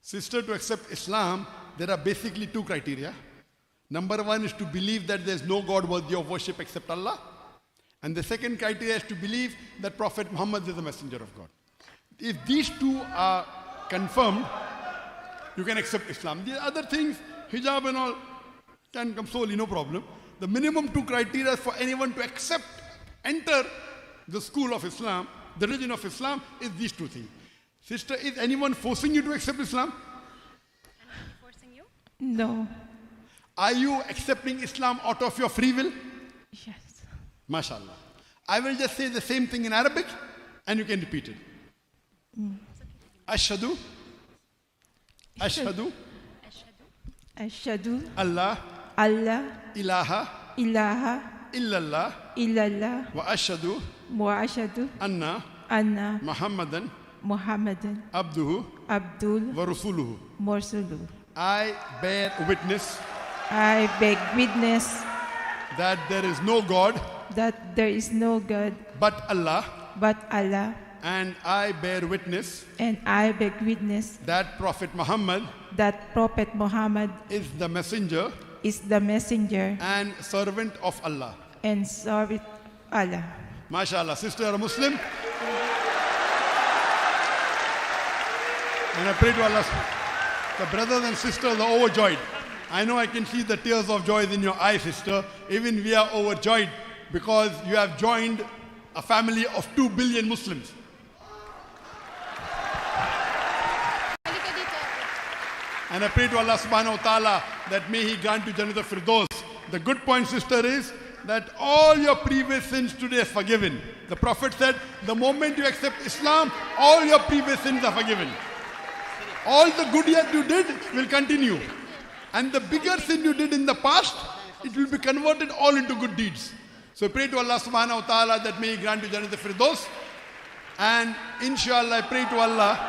Sister, to accept Islam, there are basically two criteria. Number one is to believe that there is no God worthy of worship except Allah. And the second criteria is to believe that Prophet Muhammad is the messenger of God. If these two are confirmed, you can accept Islam. The other things, hijab and all, can come slowly, no problem. The minimum two criteria for anyone to accept, enter the school of Islam, the religion of Islam, is these two things. Sister, is anyone forcing you to accept Islam? Forcing you? No. Are you accepting Islam out of your free will? Yes. MashaAllah. I will just say the same thing in Arabic and you can repeat it. Ashhadu. Ashhadu. Ashhadu. Allah. Allah. Ilaha. Ilaha. Illallah. Illallah. Wa ashhadu. Wa ashhadu. Anna. Anna. Muhammadan. Muhammadan. Abduhu. Abdul. Wa rasuluhu. Mursulu. I bear witness I beg witness that there is no God that there is no God but Allah, but Allah, and I bear witness and I beg witness that Prophet Muhammad that Prophet Muhammad is the messenger is the messenger and servant of Allah. and servant Allah. MashaAllah. Sister, you're a Muslim? And I pray to Allah, the brothers and sisters are overjoyed. I know I can see the tears of joy in your eyes, sister. Even we are overjoyed because you have joined a family of 2 billion Muslims. And I pray to Allah subhanahu wa ta'ala that may He grant you Jannat al-Firdaus. The good point, sister, is that all your previous sins today are forgiven. The Prophet said, the moment you accept Islam, all your previous sins are forgiven. All the good that you did will continue. And the bigger sin you did in the past, it will be converted all into good deeds. So pray to Allah subhanahu wa ta'ala that may He grant you Jannat al-Firdaus. And inshallah, I pray to Allah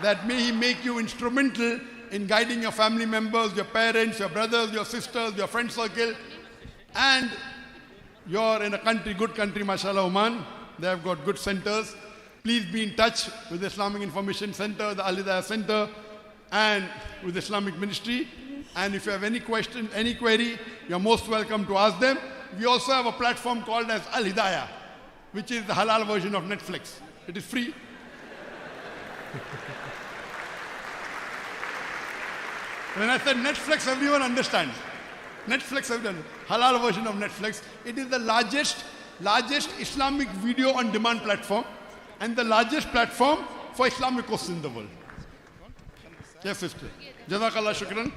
that may He make you instrumental in guiding your family members, your parents, your brothers, your sisters, your friend circle. And you're in a country, good country, mashallah, Oman. They have got good centers. Please be in touch with the Islamic Information Center, the Al-Hidayah Center, and with the Islamic Ministry. And if you have any question, any query, you're most welcome to ask them. We also have a platform called as Al-Hidayah, which is the halal version of Netflix. It is free. When I said Netflix, everyone understands. Netflix, everyone. Halal version of Netflix. It is the largest Islamic video on demand platform and the largest platform for Islamic courses in the world. Yes, sister. Jazakallah shukran.